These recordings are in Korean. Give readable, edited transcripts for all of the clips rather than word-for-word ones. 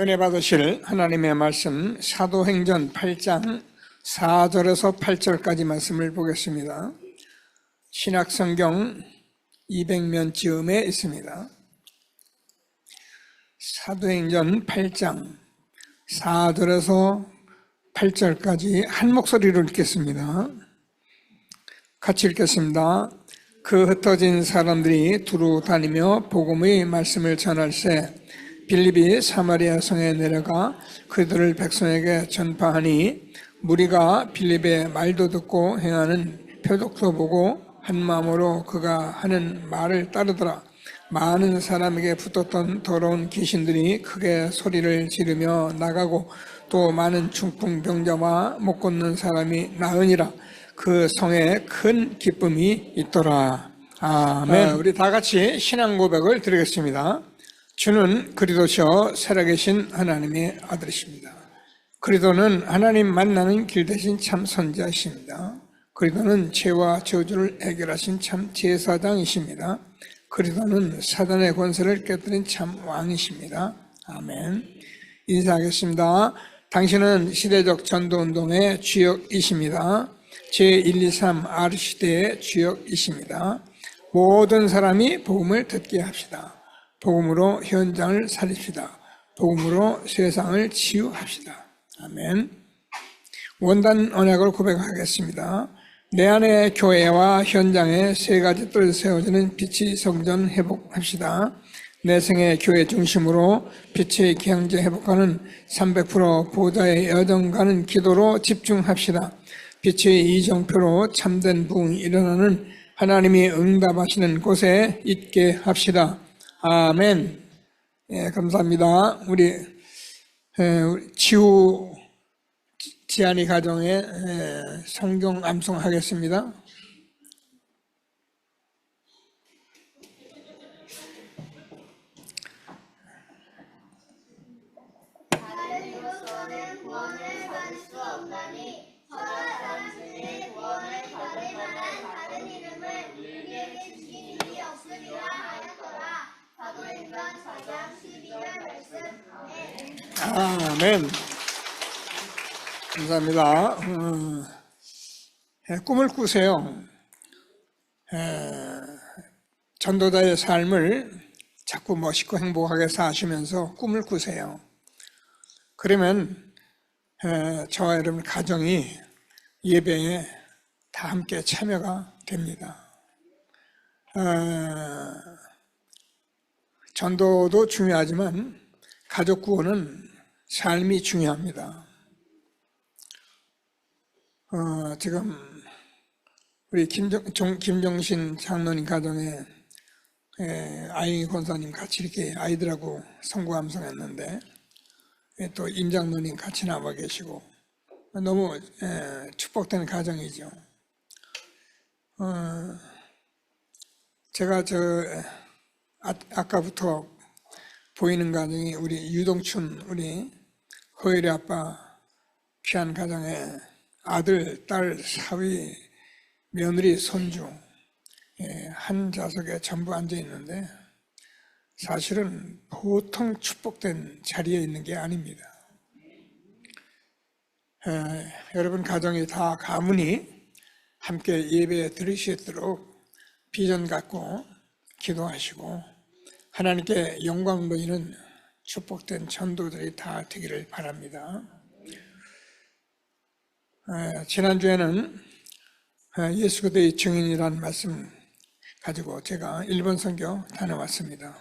은혜 받으실 하나님의 말씀 사도행전 8장 4절에서 8절까지 말씀을 보겠습니다. 신약성경 200면쯤에 있습니다. 사도행전 8장 4절에서 8절까지 한 목소리로 읽겠습니다. 같이 읽겠습니다. 그 흩어진 사람들이 두루 다니며 복음의 말씀을 전할세 빌립이 사마리아 성에 내려가 그들을 백성에게 전파하니 무리가 빌립의 말도 듣고 행하는 표적도 보고 한 마음으로 그가 하는 말을 따르더라. 많은 사람에게 붙었던 더러운 귀신들이 크게 소리를 지르며 나가고 또 많은 중풍병자와 못 걷는 사람이 나으니라. 그 성에 큰 기쁨이 있더라. 아멘. 우리 다 같이 신앙 고백을 드리겠습니다. 주는 그리스도시요 살아계신 하나님의 아들이십니다. 그리스도는 하나님 만나는 길 대신 참 선지자이십니다. 그리스도는 죄와 저주를 해결하신 참 제사장이십니다. 그리스도는 사단의 권세를 깨뜨린 참 왕이십니다. 아멘. 인사하겠습니다. 당신은 시대적 전도운동의 주역이십니다. 제123 R시대의 주역이십니다. 모든 사람이 복음을 듣게 합시다. 복음으로 현장을 살립시다. 복음으로 세상을 치유합시다. 아멘. 원단 언약을 고백하겠습니다. 내 안에 교회와 현장에 세 가지 뜰 세워지는 빛의 성전 회복합시다. 내 생의 교회 중심으로 빛의 경제 회복하는 300% 보좌의 여정 가는 기도로 집중합시다. 빛의 이정표로 참된 부흥이 일어나는 하나님이 응답하시는 곳에 있게 합시다. 아멘. 예, 감사합니다. 우리 지우 지안이 가정에 성경 암송하겠습니다. 아멘. 감사합니다. 꿈을 꾸세요. 전도자의 삶을 자꾸 멋있고 행복하게 사시면서 꿈을 꾸세요. 그러면 저와 여러분 가정이 예배에 다 함께 참여가 됩니다. 전도도 중요하지만 가족 구원은 삶이 중요합니다. 지금 우리 김정신 장로님 가정에 아영이 권사님 같이 이렇게 아이들하고 성구 암송했는데 또 임 장로님 같이 나와 계시고 너무 축복된 가정이죠. 제가 아까부터 보이는 가정이 우리 유동춘 우리 허일이 아빠 귀한 가정에 아들, 딸, 사위, 며느리, 손주 한 좌석에 전부 앉아 있는데 사실은 보통 축복된 자리에 있는 게 아닙니다. 여러분 가정이 다 가문이 함께 예배에 들으시도록 비전 갖고 기도하시고 하나님께 영광 보이는 축복된 전도들이 다 되기를 바랍니다. 지난주에는 예수 그리스도의 증인이라는 말씀 가지고 제가 일본 선교 다녀왔습니다.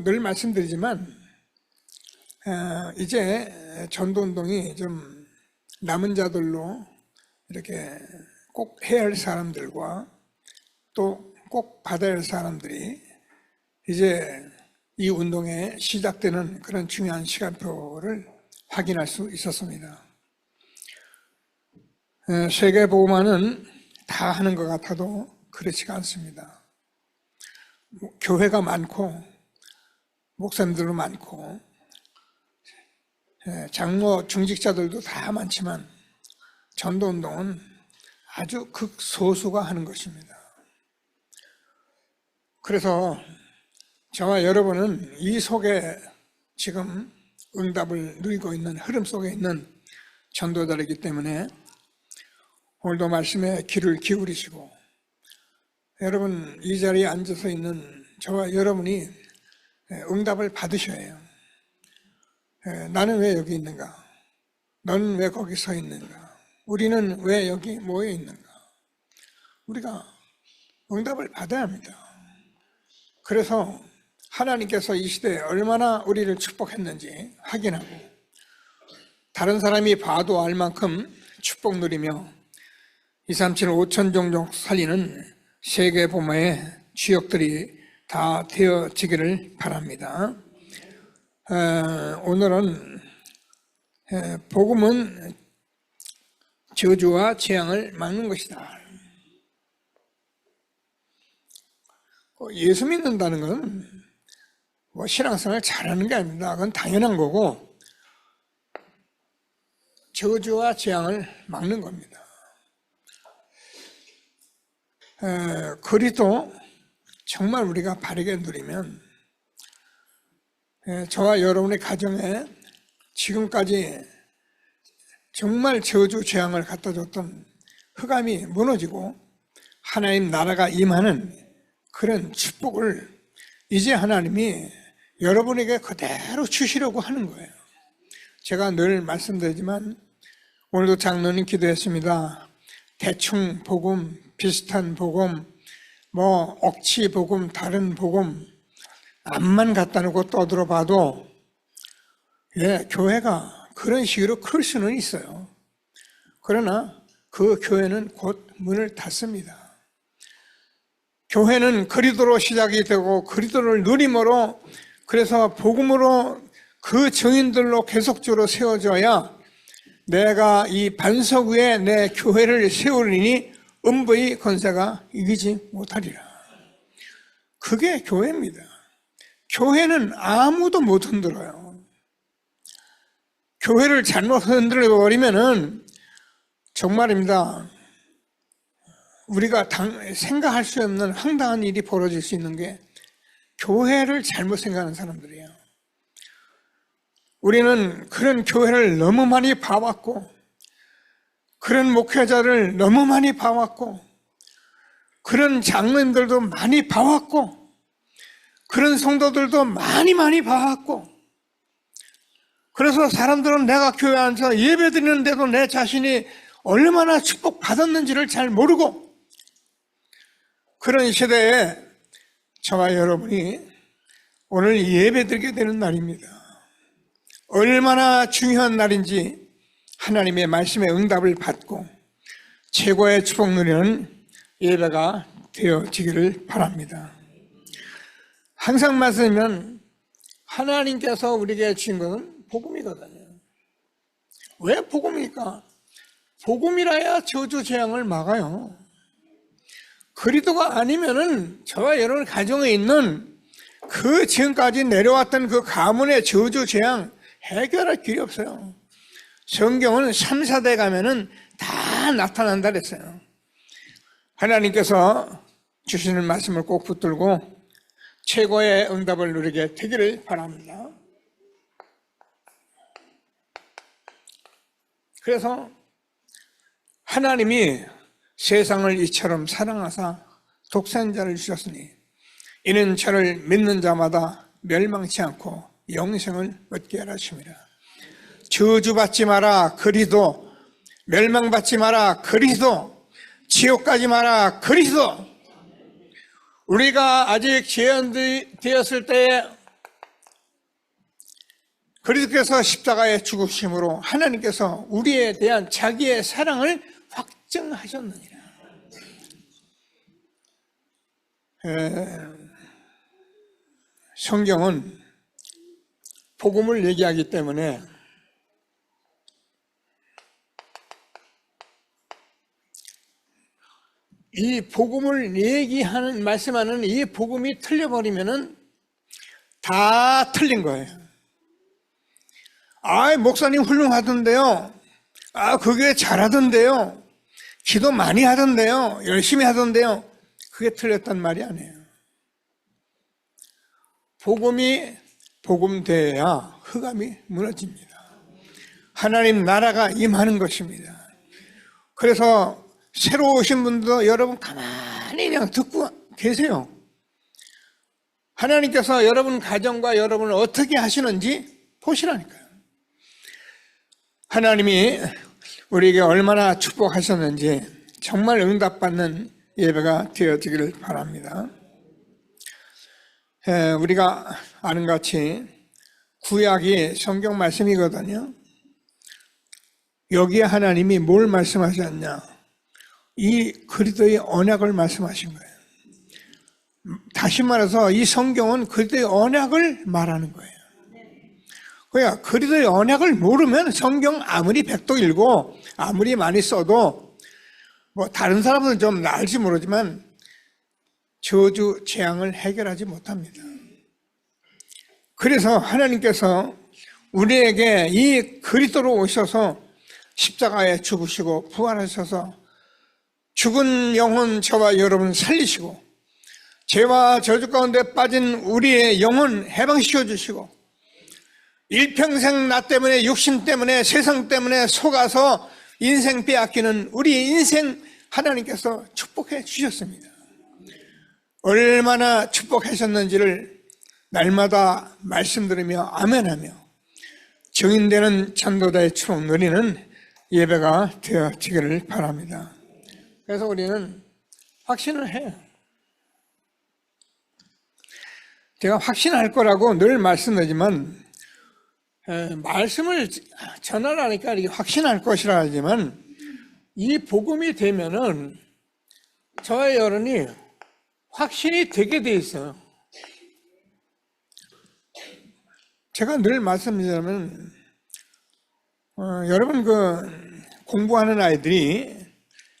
늘 말씀드리지만 이제 전도운동이 좀 남은 자들로 이렇게 꼭 해야 할 사람들과 또 꼭 받아야 할 사람들이 이제 이 운동에 시작되는 그런 중요한 시간표를 확인할 수 있었습니다. 세계복음화는 다 하는 것 같아도 그렇지가 않습니다. 교회가 많고 목사님들도 많고 장로 중직자들도 다 많지만 전도운동은 아주 극소수가 하는 것입니다. 그래서 저와 여러분은 이 속에 지금 응답을 누리고 있는 흐름 속에 있는 전도자이기 때문에 오늘도 말씀에 귀를 기울이시고, 여러분 이 자리에 앉아서 있는 저와 여러분이 응답을 받으셔야 해요. 나는 왜 여기 있는가? 너는 왜 거기 서 있는가? 우리는 왜 여기 모여 있는가? 우리가 응답을 받아야 합니다. 그래서 하나님께서 이 시대에 얼마나 우리를 축복했는지 확인하고, 다른 사람이 봐도 알 만큼 축복 누리며 237 5천 종족 살리는 세계 보마의 주역들이 다 되어지기를 바랍니다. 오늘은 복음은 저주와 재앙을 막는 것이다. 예수 믿는다는 건 뭐 신앙생활 잘하는 게 아닙니다. 그건 당연한 거고, 저주와 재앙을 막는 겁니다. 그리도 정말 우리가 바르게 누리면 저와 여러분의 가정에 지금까지 정말 저주 재앙을 갖다 줬던 흑암이 무너지고 하나님 나라가 임하는 그런 축복을 이제 하나님이 여러분에게 그대로 주시려고 하는 거예요. 제가 늘 말씀드리지만 오늘도 장로님 기도했습니다. 대충 복음, 비슷한 복음, 뭐 억지 복음, 다른 복음 앞만 갖다 놓고 떠들어봐도 교회가 그런 식으로 클 수는 있어요. 그러나 그 교회는 곧 문을 닫습니다. 교회는 그리스도로 시작이 되고 그리스도를 누림으로, 그래서 복음으로 그 증인들로 계속적으로 세워져야 내가 이 반석 위에 내 교회를 세우리니 음부의 권세가 이기지 못하리라. 그게 교회입니다. 교회는 아무도 못 흔들어요. 교회를 잘못 흔들어버리면은 정말입니다. 우리가 생각할 수 없는 황당한 일이 벌어질 수 있는 게 교회를 잘못 생각하는 사람들이에요. 우리는 그런 교회를 너무 많이 봐왔고, 그런 목회자를 너무 많이 봐왔고, 그런 장로님들도 많이 봐왔고, 그런 성도들도 많이 봐왔고, 그래서 사람들은 내가 교회 앉아서 예배 드리는데도 내 자신이 얼마나 축복받았는지를 잘 모르고, 그런 시대에 저와 여러분이 오늘 예배 드리게 되는 날입니다. 얼마나 중요한 날인지 하나님의 말씀에 응답을 받고 최고의 축복 누리는 예배가 되어지기를 바랍니다. 항상 말씀드리면 하나님께서 우리에게 주신 것은 복음이거든요. 왜 복음입니까? 복음이라야 저주 재앙을 막아요. 그리스도가 아니면은 저와 여러분 가정에 있는 그 지금까지 내려왔던 그 가문의 저주 재앙 해결할 길이 없어요. 성경은 3, 4대 가면은 다 나타난다 그랬어요. 하나님께서 주시는 말씀을 꼭 붙들고 최고의 응답을 누리게 되기를 바랍니다. 그래서 하나님이 세상을 이처럼 사랑하사 독생자를 주셨으니 이는 저를 믿는 자마다 멸망치 않고 영생을 얻게 하라 하심이라. 저주받지 마라 그리스도, 멸망받지 마라 그리스도, 지옥 가지 마라 그리스도. 우리가 아직 재현되었을 때에 그리스도께서 십자가에 죽으심으로 하나님께서 우리에 대한 자기의 사랑을 확증하셨느니라. 성경은 복음을 얘기하기 때문에 이 복음을 얘기하는, 말씀하는 이 복음이 틀려버리면은 다 틀린 거예요. 목사님 훌륭하던데요. 그게 잘하던데요. 기도 많이 하던데요. 열심히 하던데요. 그게 틀렸단 말이 아니에요. 복음이 복음되어야 흑암이 무너집니다. 하나님 나라가 임하는 것입니다. 그래서 새로 오신 분도 여러분 가만히 그냥 듣고 계세요. 하나님께서 여러분 가정과 여러분을 어떻게 하시는지 보시라니까요. 하나님이 우리에게 얼마나 축복하셨는지 정말 응답받는 예배가 되어지기를 바랍니다. 우리가 아는 같이 구약이 성경 말씀이거든요. 여기에 하나님이 뭘 말씀하셨냐? 이 그리스도의 언약을 말씀하신 거예요. 다시 말해서 이 성경은 그리스도의 언약을 말하는 거예요. 그러니까 그리스도의 언약을 모르면 성경 아무리 백도 읽고 아무리 많이 써도 뭐 다른 사람은 좀 나을지 모르지만 저주 재앙을 해결하지 못합니다. 그래서 하나님께서 우리에게 이 그리스도로 오셔서 십자가에 죽으시고 부활하셔서 죽은 영혼 저와 여러분 살리시고 죄와 저주 가운데 빠진 우리의 영혼 해방시켜 주시고 일평생 나 때문에 육신 때문에 세상 때문에 속아서 인생 빼앗기는 우리 인생 하나님께서 축복해 주셨습니다. 얼마나 축복하셨는지를 날마다 말씀드리며 아멘하며 증인되는 전도자의 추억 누리는 예배가 되어지기를 바랍니다. 그래서 우리는 확신을 해요. 제가 확신할 거라고 늘 말씀드리지만 말씀을 전하라니까 이렇게 확신할 것이라 하지만 이 복음이 되면은 저의 여론이 확신이 되게 돼 있어요. 제가 늘 말씀드리자면 여러분 공부하는 아이들이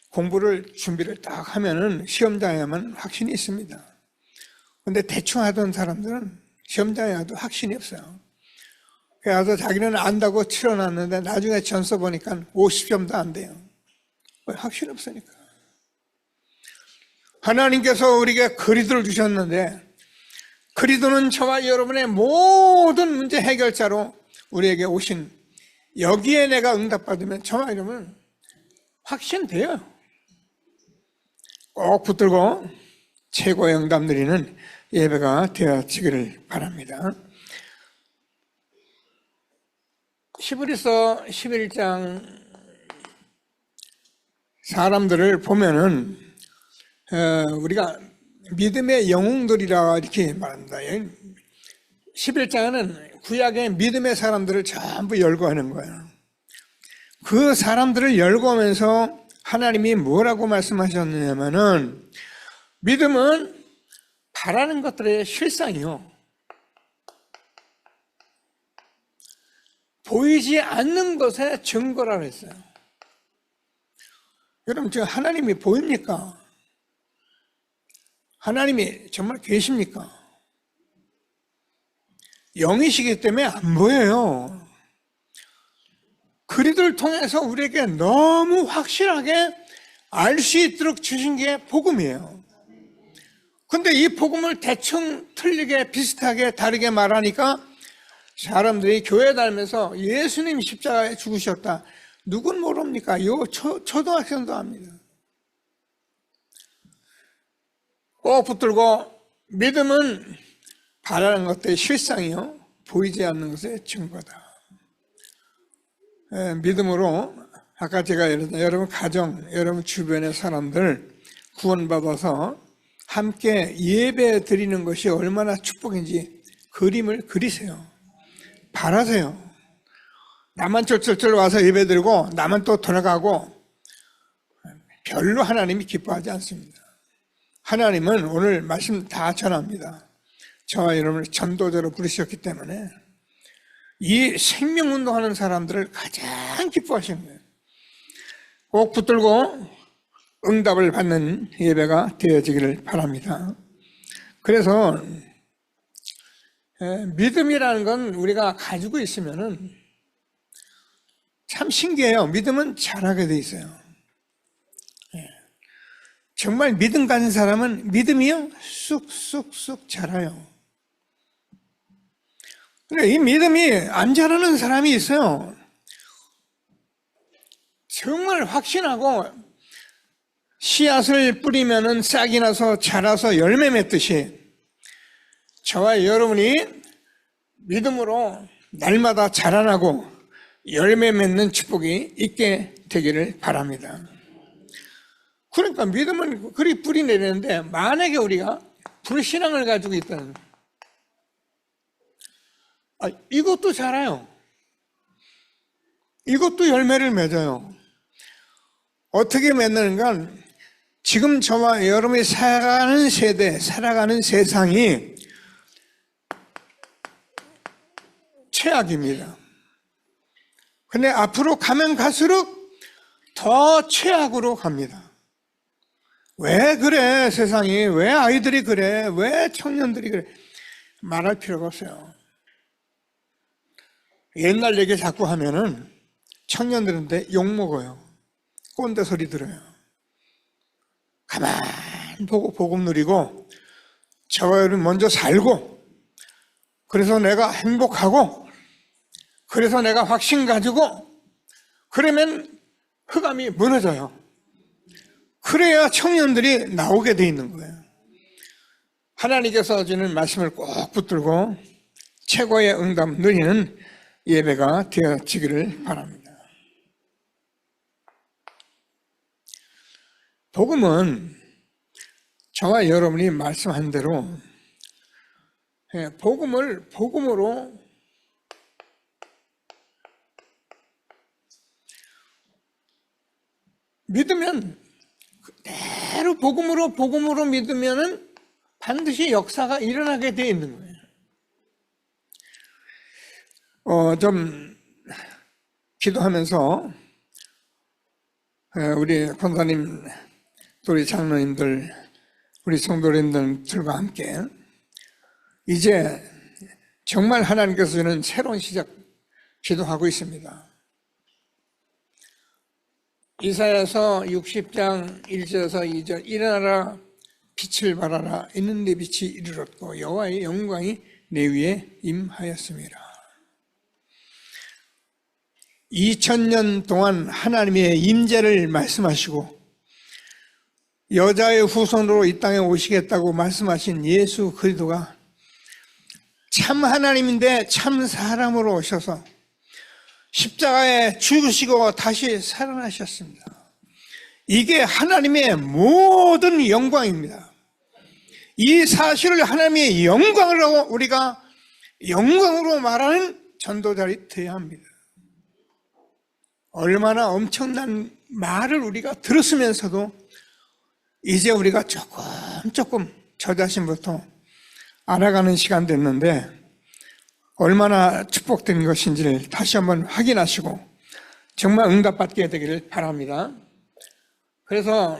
공부를 준비를 딱 하면은 시험장에만 확신이 있습니다. 근데 대충 하던 사람들은 시험장에 가도 확신이 없어요. 그래서 자기는 안다고 치러놨는데 나중에 전서 보니까 50점도 안 돼요. 왜? 확신이 없으니까. 하나님께서 우리에게 그리스도를 주셨는데 그리스도는 저와 여러분의 모든 문제 해결자로 우리에게 오신 여기에 내가 응답받으면 저와 여러분은 확신돼요. 꼭 붙들고 최고의 응답 누리는 예배가 되어지기를 바랍니다. 히브리서 11장 사람들을 보면은 우리가 믿음의 영웅들이라 이렇게 말합니다. 11장은 구약의 믿음의 사람들을 전부 열거하는 거예요. 그 사람들을 열거하면서 하나님이 뭐라고 말씀하셨느냐면은 믿음은 바라는 것들의 실상이요 보이지 않는 것의 증거라고 했어요. 여러분 지금 하나님이 보입니까? 하나님이 정말 계십니까? 영이시기 때문에 안 보여요. 그리스도를 통해서 우리에게 너무 확실하게 알 수 있도록 주신 게 복음이에요. 근데 이 복음을 대충 틀리게 비슷하게 다르게 말하니까 사람들이 교회 다니면서 예수님 십자가에 죽으셨다. 누군 모릅니까? 초등학생도 압니다. 꼭 붙들고 믿음은 바라는 것들의 실상이요 보이지 않는 것의 증거다. 믿음으로 아까 제가 여러분 가정, 여러분 주변의 사람들 구원받아서 함께 예배 드리는 것이 얼마나 축복인지 그림을 그리세요. 바라세요. 나만 쫄쫄쫄 와서 예배 드리고 나만 또 돌아가고 별로 하나님이 기뻐하지 않습니다. 하나님은 오늘 말씀 다 전합니다. 저와 여러분을 전도자로 부르셨기 때문에 이 생명운동하는 사람들을 가장 기뻐하시는 거예요. 꼭 붙들고 응답을 받는 예배가 되어지기를 바랍니다. 그래서 믿음이라는 건 우리가 가지고 있으면은 참 신기해요. 믿음은 잘하게 돼 있어요. 정말 믿음 가진 사람은 믿음이요 쑥쑥쑥 자라요. 근데 이 믿음이 안 자라는 사람이 있어요. 정말 확신하고 씨앗을 뿌리면은 싹이 나서 자라서 열매 맺듯이 저와 여러분이 믿음으로 날마다 자라나고 열매 맺는 축복이 있게 되기를 바랍니다. 그러니까 믿음은 그리 뿌리 내리는데 만약에 우리가 불신앙을 가지고 있다는 이것도 자라요. 이것도 열매를 맺어요. 어떻게 맺는가? 지금 저와 여러분이 살아가는 세대, 살아가는 세상이 최악입니다. 근데 앞으로 가면 갈수록 더 최악으로 갑니다. 왜 그래, 세상이? 왜 아이들이 그래? 왜 청년들이 그래? 말할 필요가 없어요. 옛날 얘기 자꾸 하면은 청년들한테 욕먹어요. 꼰대 소리 들어요. 가만 보고 복음 누리고 저와 여러분 먼저 살고 그래서 내가 행복하고 그래서 내가 확신 가지고 그러면 흑암이 무너져요. 그래야 청년들이 나오게 돼 있는 거예요. 하나님께서 주는 말씀을 꼭 붙들고 최고의 응답 누리는 예배가 되어지기를 바랍니다. 복음은 저와 여러분이 말씀한 대로 복음으로 믿으면 그대로 복음으로 믿으면은 반드시 역사가 일어나게 되어 있는 거예요. 좀 기도하면서 우리 권사님, 우리 장로님들, 우리 성도님들과 함께 이제 정말 하나님께서 주는 새로운 시작 기도하고 있습니다. 이사야서 60장 1절에서 2절 일어나라 빛을 발하라 이는 내 빛이 이르렀고 여호와의 영광이 내 위에 임하였습니다. 2000년 동안 하나님의 임재를 말씀하시고 여자의 후손으로 이 땅에 오시겠다고 말씀하신 예수 그리스도가 참 하나님인데 참 사람으로 오셔서 십자가에 죽으시고 다시 살아나셨습니다. 이게 하나님의 모든 영광입니다. 이 사실을 하나님의 영광으로 우리가 영광으로 말하는 전도자들이 되어야 합니다. 얼마나 엄청난 말을 우리가 들었으면서도 이제 우리가 조금 저 자신부터 알아가는 시간 됐는데 얼마나 축복된 것인지를 다시 한번 확인하시고 정말 응답받게 되기를 바랍니다. 그래서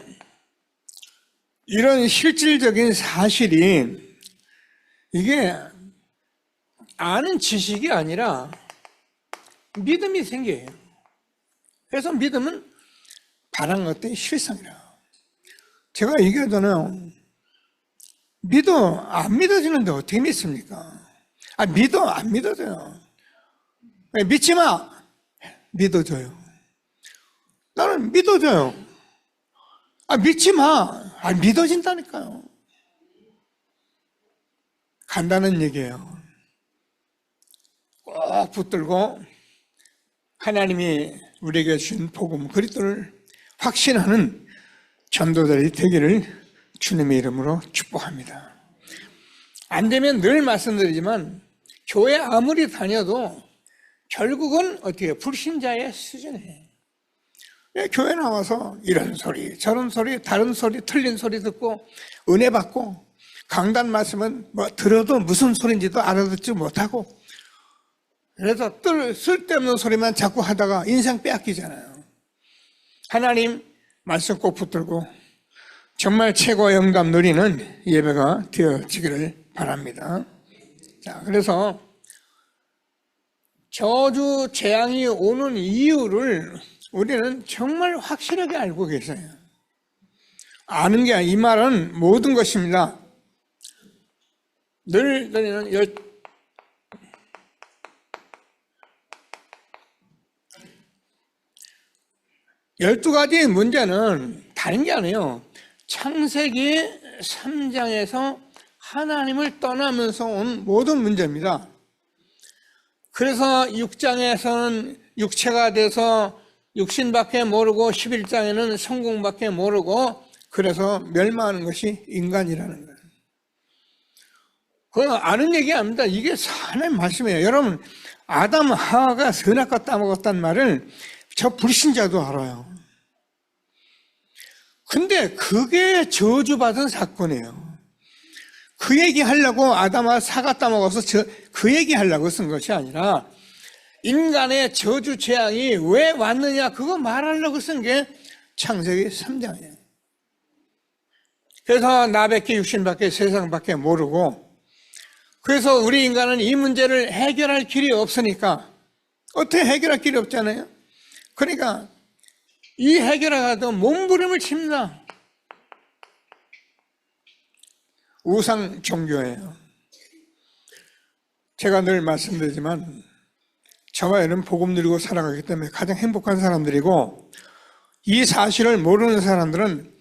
이런 실질적인 사실이 이게 아는 지식이 아니라 믿음이 생겨요. 그래서 믿음은 바란 것들이 실상이라. 제가 얘기하잖아요. 믿어 안 믿어지는데 어떻게 믿습니까? 믿어 안 믿어져요. 믿지 마. 믿어져요. 나는 믿어져요. 믿지 마. 믿어진다니까요. 간단한 얘기예요. 꼭 붙들고 하나님이 우리에게 주신 복음 그리스도를 확신하는 전도자들이 되기를 주님의 이름으로 축복합니다. 안 되면 늘 말씀드리지만 교회 아무리 다녀도 결국은 어떻게 불신자의 수준이에요. 교회 나와서 이런 소리 저런 소리 다른 소리 틀린 소리 듣고 은혜 받고 강단 말씀은 뭐 들어도 무슨 소리인지도 알아듣지 못하고 그래서 쓸데없는 소리만 자꾸 하다가 인생 빼앗기잖아요. 하나님 말씀 꼭 붙들고 정말 최고의 응답 누리는 예배가 되어지기를 바랍니다. 자, 그래서 저주 재앙이 오는 이유를 우리는 정말 확실하게 알고 계세요. 아는 게 이 말은 모든 것입니다. 늘 드리는 12가지의 문제는 다른 게 아니에요. 창세기 3장에서 하나님을 떠나면서 온 모든 문제입니다. 그래서 6장에서는 육체가 돼서 육신밖에 모르고 11장에는 성공밖에 모르고 그래서 멸망하는 것이 인간이라는 거예요. 그건 아는 얘기 아닙니다. 이게 하나님 말씀이에요. 여러분, 아담 하와가 선악과 따먹었다는 말을 저 불신자도 알아요. 근데 그게 저주받은 사건이에요. 그 얘기 하려고 아담아 사과 따먹어서 그 얘기 하려고 쓴 것이 아니라 인간의 저주 재앙이 왜 왔느냐 그거 말하려고 쓴 게 창세기 3장이에요. 그래서 나밖에 육신밖에 세상밖에 모르고 그래서 우리 인간은 이 문제를 해결할 길이 없으니까 어떻게 해결할 길이 없잖아요. 그러니까 이 해결하가도 몸부림을 칩니다. 우상 종교예요. 제가 늘 말씀드리지만 저와 여러분 복음 누리고 살아가기 때문에 가장 행복한 사람들이고 이 사실을 모르는 사람들은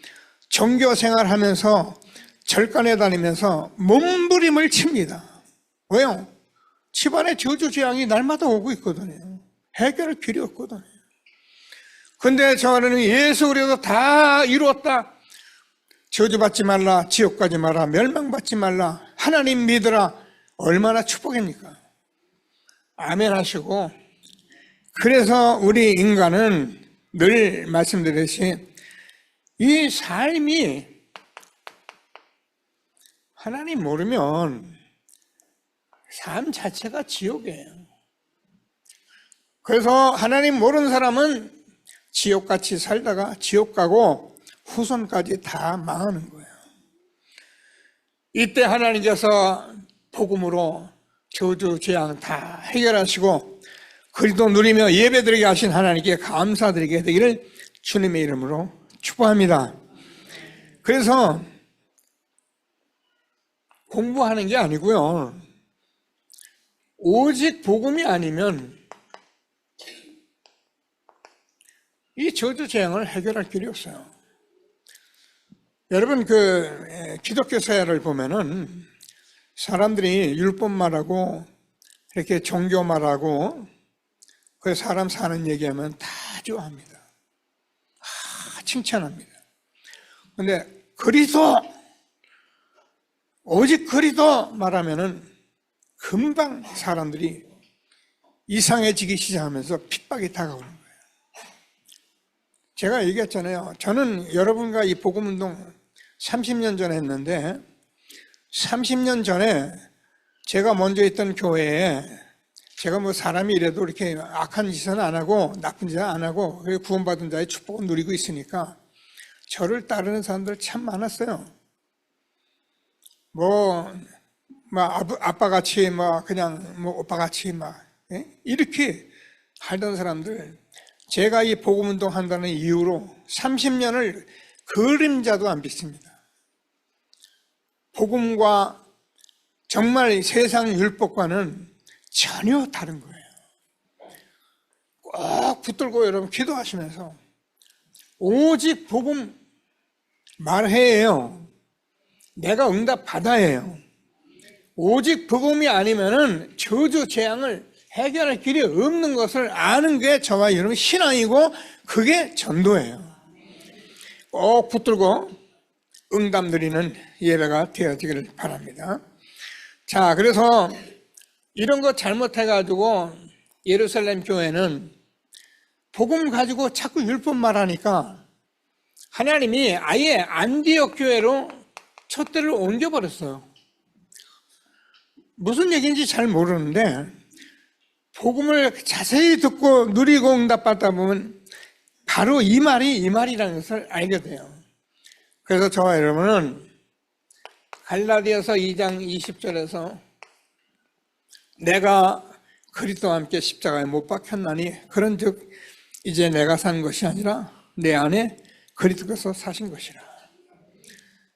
종교 생활하면서 절간에 다니면서 몸부림을 칩니다. 왜요? 집안에 저주 재앙이 날마다 오고 있거든요. 해결할 길이 없거든요. 근데 저는 예수 그리스도 다 이루었다. 저주받지 말라, 지옥 가지 마라, 멸망받지 말라, 하나님 믿으라. 얼마나 축복입니까? 아멘 하시고 그래서 우리 인간은 늘 말씀드렸듯이 이 삶이 하나님 모르면 삶 자체가 지옥이에요. 그래서 하나님 모르는 사람은 지옥같이 살다가 지옥 가고 후손까지 다 망하는 거예요. 이때 하나님께서 복음으로 저주 재앙 다 해결하시고 그리스도 누리며 예배드리게 하신 하나님께 감사드리게 되기를 주님의 이름으로 축복합니다. 그래서 공부하는 게 아니고요. 오직 복음이 아니면 이 저주 재앙을 해결할 길이 없어요. 여러분 기독교 사회를 보면은 사람들이 율법 말하고 이렇게 종교 말하고 그 사람 사는 얘기하면 다 좋아합니다. 칭찬합니다. 근데 그리스도 오직 그리스도 말하면은 금방 사람들이 이상해지기 시작하면서 핍박이 다가오는 거예요. 제가 얘기했잖아요. 저는 여러분과 이 복음운동 30년 전에 했는데 30년 전에 제가 먼저 있던 교회에 제가 뭐 사람이 이래도 이렇게 악한 짓은 안 하고 나쁜 짓은 안 하고 구원받은 자의 축복을 누리고 있으니까 저를 따르는 사람들 참 많았어요. 아빠같이 그냥 오빠같이 이렇게 하던 사람들 제가 이 복음운동 한다는 이유로 30년을 그림자도 안 비칩니다. 복음과 정말 세상 율법과는 전혀 다른 거예요. 꼭 붙들고 여러분 기도하시면서 오직 복음 말해요. 내가 응답 받아야 오직 복음이 아니면은 저주 재앙을 해결할 길이 없는 것을 아는 게 저와 여러분 신앙이고 그게 전도예요. 꼭 붙들고 응답 누리는 예배가 되어지기를 바랍니다. 자, 그래서 이런 거 잘못해가지고 예루살렘 교회는 복음 가지고 자꾸 율법 말하니까 하나님이 아예 안디옥 교회로 촛대를 옮겨버렸어요. 무슨 얘기인지 잘 모르는데 복음을 자세히 듣고 누리고 응답받다 보면 바로 이 말이라는 것을 알게 돼요. 그래서 저와 여러분은 갈라디아서 2장 20절에서 내가 그리스도와 함께 십자가에 못 박혔나니 그런즉 이제 내가 사는 것이 아니라 내 안에 그리스도께서 사신 것이라.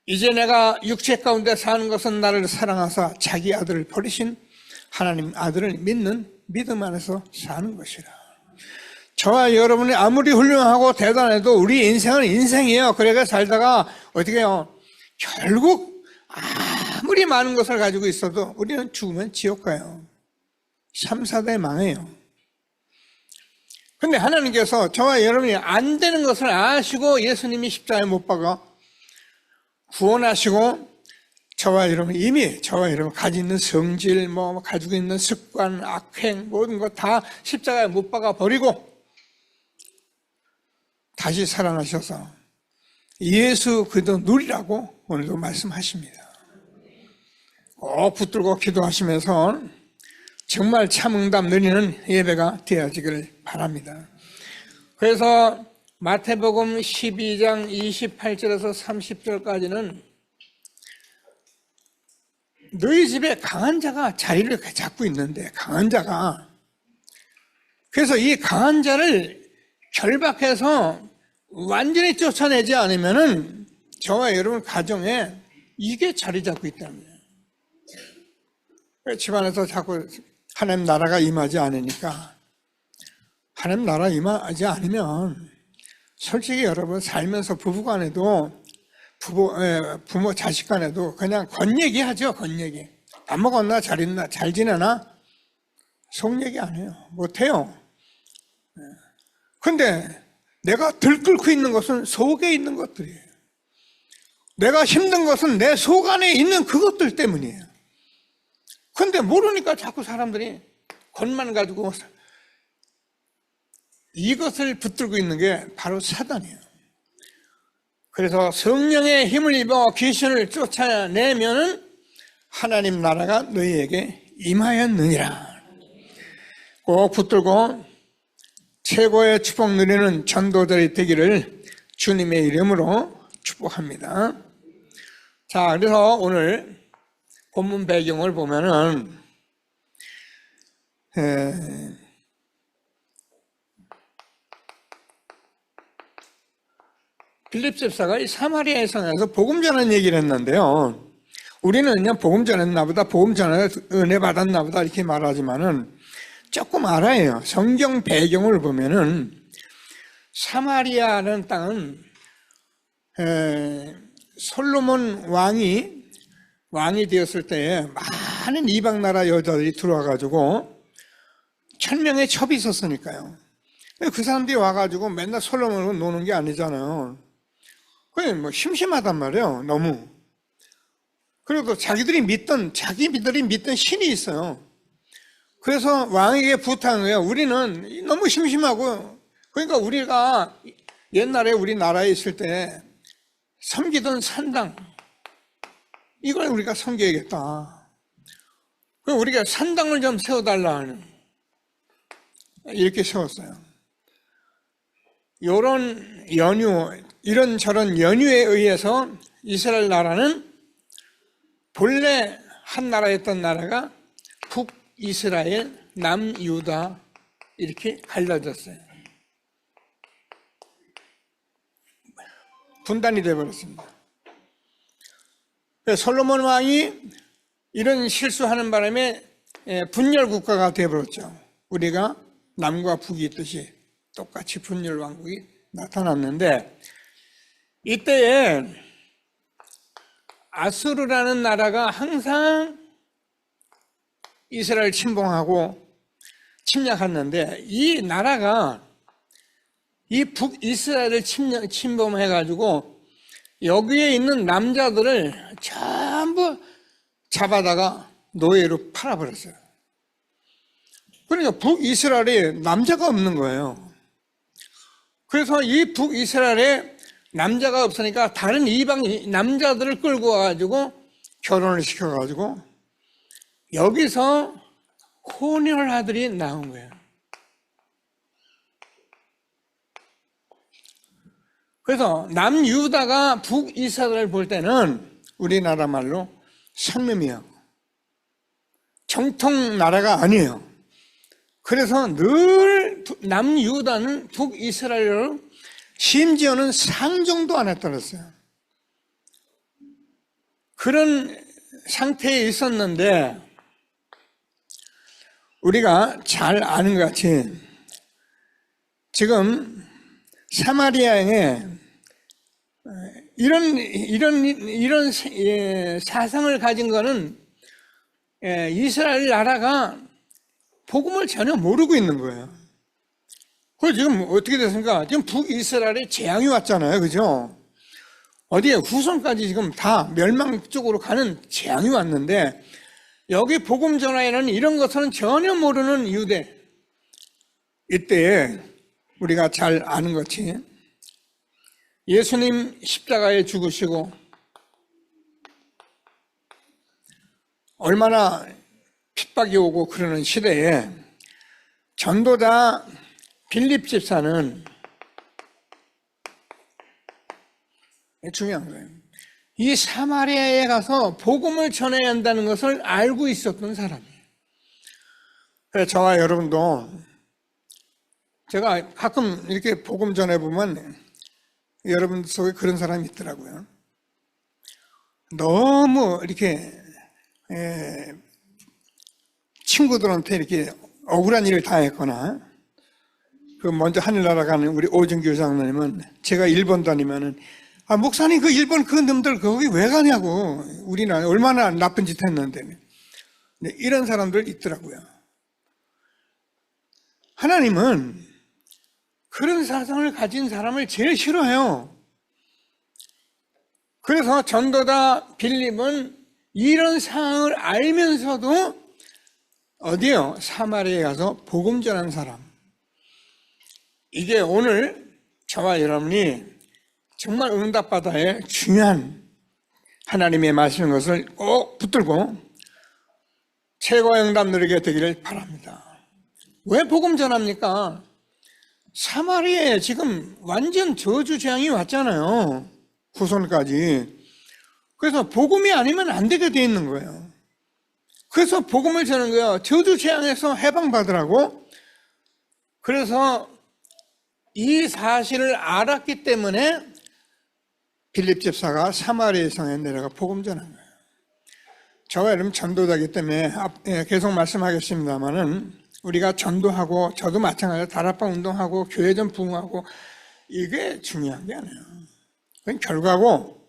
이제 내가 육체 가운데 사는 것은 나를 사랑하사 자기 아들을 버리신 하나님 아들을 믿는 믿음 안에서 사는 것이라. 저와 여러분이 아무리 훌륭하고 대단해도 우리 인생은 인생이에요. 그래가 살다가 어떻게 해요? 결국 아무리 많은 것을 가지고 있어도 우리는 죽으면 지옥 가요. 3, 4대 망해요. 근데 하나님께서 저와 여러분이 안 되는 것을 아시고 예수님이 십자가에 못 박아 구원하시고 저와 여러분 이미 저와 여러분 가지고 있는 성질, 가지고 있는 습관, 악행 모든 것 다 십자가에 못 박아 버리고 다시 살아나셔서 예수 그리스도 누리라고 오늘도 말씀하십니다. 꼭 붙들고 기도하시면서 정말 참 응답 누리는 예배가 되어지기를 바랍니다. 그래서 마태복음 12장 28절에서 30절까지는 너희 집에 강한 자가 자리를 잡고 있는데 강한 자가 그래서 이 강한 자를 결박해서 완전히 쫓아내지 않으면은 저와 여러분 가정에 이게 자리 잡고 있다는 거예요. 집안에서 자꾸 하나님 나라가 임하지 않으니까 하나님 나라 임하지 않으면 솔직히 여러분 살면서 부부간에도 부모 자식 간에도 그냥 겉얘기 하죠. 겉얘기. 밥 먹었나 잘 있나 잘 지내나 속 얘기 안 해요. 못해요. 근데 내가 들끓고 있는 것은 속에 있는 것들이에요. 내가 힘든 것은 내 속 안에 있는 그것들 때문이에요. 근데 모르니까 자꾸 사람들이 겉만 가지고 이것을 붙들고 있는 게 바로 사단이에요. 그래서 성령의 힘을 입어 귀신을 쫓아내면은 하나님 나라가 너희에게 임하였느니라. 꼭 붙들고 최고의 축복 누리는 전도자들이 되기를 주님의 이름으로 축복합니다. 자, 그래서 오늘 본문 배경을 보면은 빌립 집사가 이 사마리아에 성에서 복음 전하는 얘기를 했는데요. 우리는 그냥 복음 전했나 보다, 복음 전해 은혜 받았나 보다 이렇게 말하지만은 조금 알아요. 성경 배경을 보면은 사마리아라는 땅은 솔로몬 왕이 되었을 때에 많은 이방 나라 여자들이 들어와가지고 천명의 첩이 있었으니까요. 그 사람들이 와가지고 맨날 솔로몬으로 노는 게 아니잖아요. 그냥 뭐 심심하단 말이에요. 너무. 그리고 자기들이 믿던 신이 있어요. 그래서 왕에게 부탁한 거예요. 우리는 너무 심심하고, 그러니까 우리가 옛날에 우리나라에 있을 때 섬기던 산당, 이걸 우리가 섬겨야겠다. 그럼 우리가 산당을 좀 세워달라 하는, 이렇게 세웠어요. 이런저런 연유에 의해서 이스라엘 나라는 본래 한 나라였던 나라가 북이스라엘, 남유다 이렇게 갈라졌어요. 분단이 되어버렸습니다. 솔로몬 왕이 이런 실수하는 바람에 분열 국가가 되어버렸죠. 우리가 남과 북이 있듯이 똑같이 분열 왕국이 나타났는데, 이때에 아수르라는 나라가 항상 이스라엘 침공하고 침략했는데, 이 나라가 이 북이스라엘을 침범해가지고 여기에 있는 남자들을 전부 잡아다가 노예로 팔아버렸어요. 그러니까 북이스라엘에 남자가 없는 거예요. 그래서 이 북이스라엘에 남자가 없으니까 다른 이방 남자들을 끌고 와가지고 결혼을 시켜가지고 여기서 혼혈아들이 나온 거예요. 그래서 남유다가 북이스라엘을 볼 때는 우리나라 말로 상놈이에요. 정통 나라가 아니에요. 그래서 늘 남유다는 북이스라엘을 심지어는 상종도 안 했더랬어요. 그런 상태에 있었는데, 우리가 잘 아는 것 같이 지금 사마리아에 이런 사상을 가진 거는 이스라엘 나라가 복음을 전혀 모르고 있는 거예요. 그래서 지금 어떻게 됐습니까? 지금 북이스라엘에 재앙이 왔잖아요. 그죠? 어디에 후손까지 지금 다 멸망 쪽으로 가는 재앙이 왔는데, 여기 복음 전하에는 이런 것은 전혀 모르는 유대, 이때에 우리가 잘 아는 것이 예수님 십자가에 죽으시고 얼마나 핍박이 오고 그러는 시대에 전도자 빌립 집사는, 중요한 거예요, 이 사마리아에 가서 복음을 전해야 한다는 것을 알고 있었던 사람이에요. 그래서 저와 여러분도, 제가 가끔 이렇게 복음 전해보면 여러분 속에 그런 사람이 있더라고요. 너무 이렇게 친구들한테 이렇게 억울한 일을 당했거나, 그 먼저 하늘나라 가는 우리 오준규 장로님은 제가 일본 다니면은, 목사님 그 일본 그 놈들 거기 왜 가냐고, 우리는 얼마나 나쁜 짓 했는데. 이런 사람들 있더라고요. 하나님은 그런 사상을 가진 사람을 제일 싫어해요. 그래서 전도자 빌립은 이런 상황을 알면서도 어디요? 사마리아에 가서 복음 전한 사람. 이게 오늘 저와 여러분이 정말 응답바다에 중요한 하나님의 말씀인 것을 꼭 붙들고 최고의 응답 누리게 되기를 바랍니다. 왜 복음 전합니까? 사마리아에 지금 완전 저주재앙이 왔잖아요. 후손까지. 그래서 복음이 아니면 안 되게 돼 있는 거예요. 그래서 복음을 전하는 거예요. 저주재앙에서 해방받으라고. 그래서 이 사실을 알았기 때문에 빌립 집사가 사마리아 성에 내려가 복음 전한 거예요. 저와 여러분 전도자이기 때문에 계속 말씀하겠습니다만은, 우리가 전도하고, 저도 마찬가지로 다락방 운동하고 교회전 부흥하고, 이게 중요한 게 아니에요. 그건 결과고,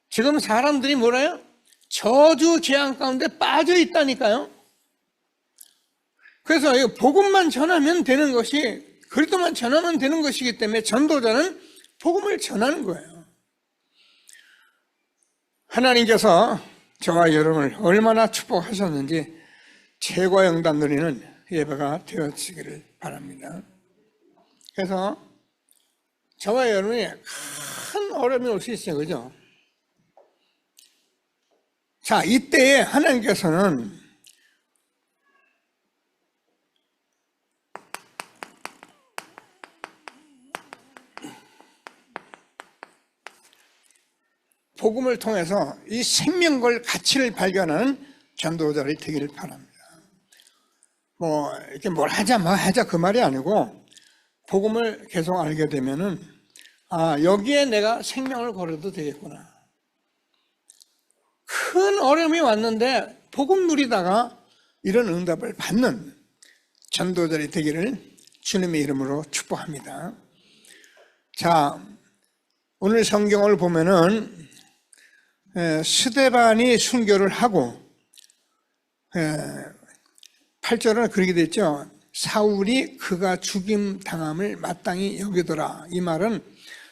지금 사람들이 뭐래요? 저주 재앙 가운데 빠져 있다니까요. 그래서 복음만 전하면 되는 것이, 그리스도만 전하면 되는 것이기 때문에 전도자는 복음을 전하는 거예요. 하나님께서 저와 여러분을 얼마나 축복하셨는지 최고의 응답 누리는 예배가 되어지기를 바랍니다. 그래서 저와 여러분이 큰 어려움이 올 수 있어요. 그죠? 자, 이때에 하나님께서는 복음을 통해서 이 생명걸 가치를 발견하는 전도자들이 되기를 바랍니다. 이렇게 뭘 하자, 뭐 하자 그 말이 아니고, 복음을 계속 알게 되면은, 여기에 내가 생명을 걸어도 되겠구나. 큰 어려움이 왔는데 복음 누리다가 이런 응답을 받는 전도자들이 되기를 주님의 이름으로 축복합니다. 자, 오늘 성경을 보면은 스데반이 순교를 하고, 8절은 그렇게 됐죠. 사울이 그가 죽임 당함을 마땅히 여기더라. 이 말은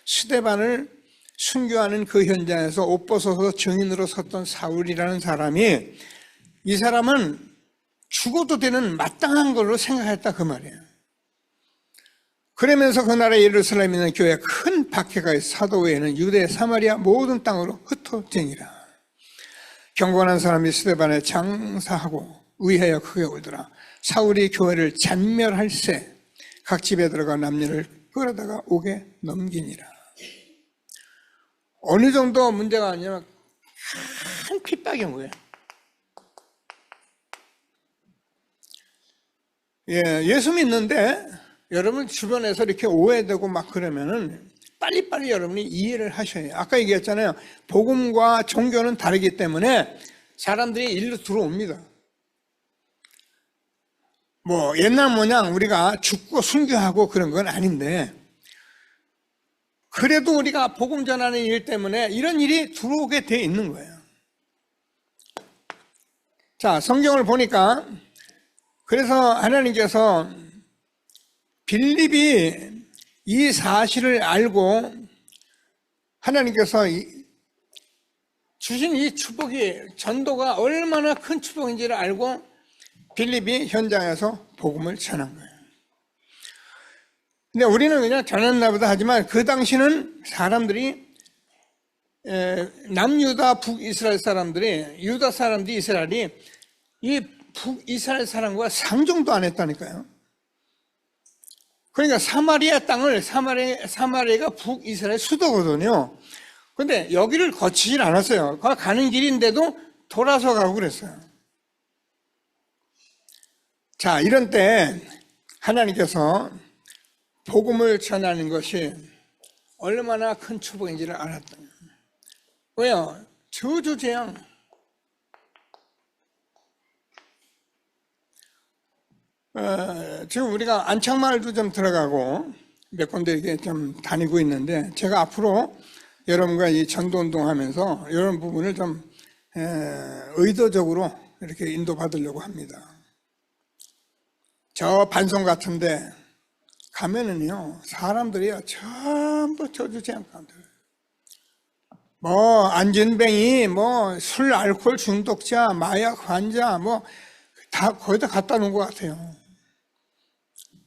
스데반을 순교하는 그 현장에서 옷 벗어서 증인으로 섰던 사울이라는 사람이, 이 사람은 죽어도 되는 마땅한 걸로 생각했다 그 말이에요. 그러면서 그 나라 예루살렘에 있는 교회에 큰 박해가 있어 사도 외에는 유대 사마리아 모든 땅으로 흩어지니라. 경건한 사람이 스데반에 장사하고 의하여 크게 울더라. 사울이 교회를 잔멸할세 각 집에 들어가 남녀를 끌어다가 옥에 넘기니라. 어느 정도 문제가 아니냐면 큰 핍박이 온 거예요. 예수 믿는데 여러분 주변에서 이렇게 오해되고 막 그러면은 빨리빨리 여러분이 이해를 하셔야 해요. 아까 얘기했잖아요. 복음과 종교는 다르기 때문에 사람들이 일로 들어옵니다. 뭐 옛날 모양 우리가 죽고 순교하고 그런 건 아닌데, 그래도 우리가 복음 전하는 일 때문에 이런 일이 들어오게 돼 있는 거예요. 자, 성경을 보니까 그래서 하나님께서 빌립이 이 사실을 알고 하나님께서 주신 이 축복이, 전도가 얼마나 큰 축복인지를 알고 빌립이 현장에서 복음을 전한 거예요. 근데 우리는 그냥 전했나 보다 하지만 그 당시는 사람들이 남유다 북이스라엘 사람들이, 유다 사람들이, 이스라엘이 이 북이스라엘 사람과 상종도 안 했다니까요. 그러니까 사마리아 땅을, 사마리아가 북이스라엘 수도거든요. 근데 여기를 거치질 않았어요. 가는 길인데도 돌아서 가고 그랬어요. 자, 이런 때 하나님께서 복음을 전하는 것이 얼마나 큰 축복인지를 알았다. 왜요? 저주재앙. 지금 우리가 안창마을도 좀 들어가고 몇 군데 이게 좀 다니고 있는데, 제가 앞으로 여러분과 이 전도운동 하면서 이런 부분을 좀 의도적으로 이렇게 인도받으려고 합니다. 저 반송 같은데 가면은요, 사람들이요 전부 저주재앙 가운데, 뭐 안진뱅이, 뭐 술 알코올 중독자, 마약 환자, 뭐 다 거의 다 갖다 놓은 것 같아요.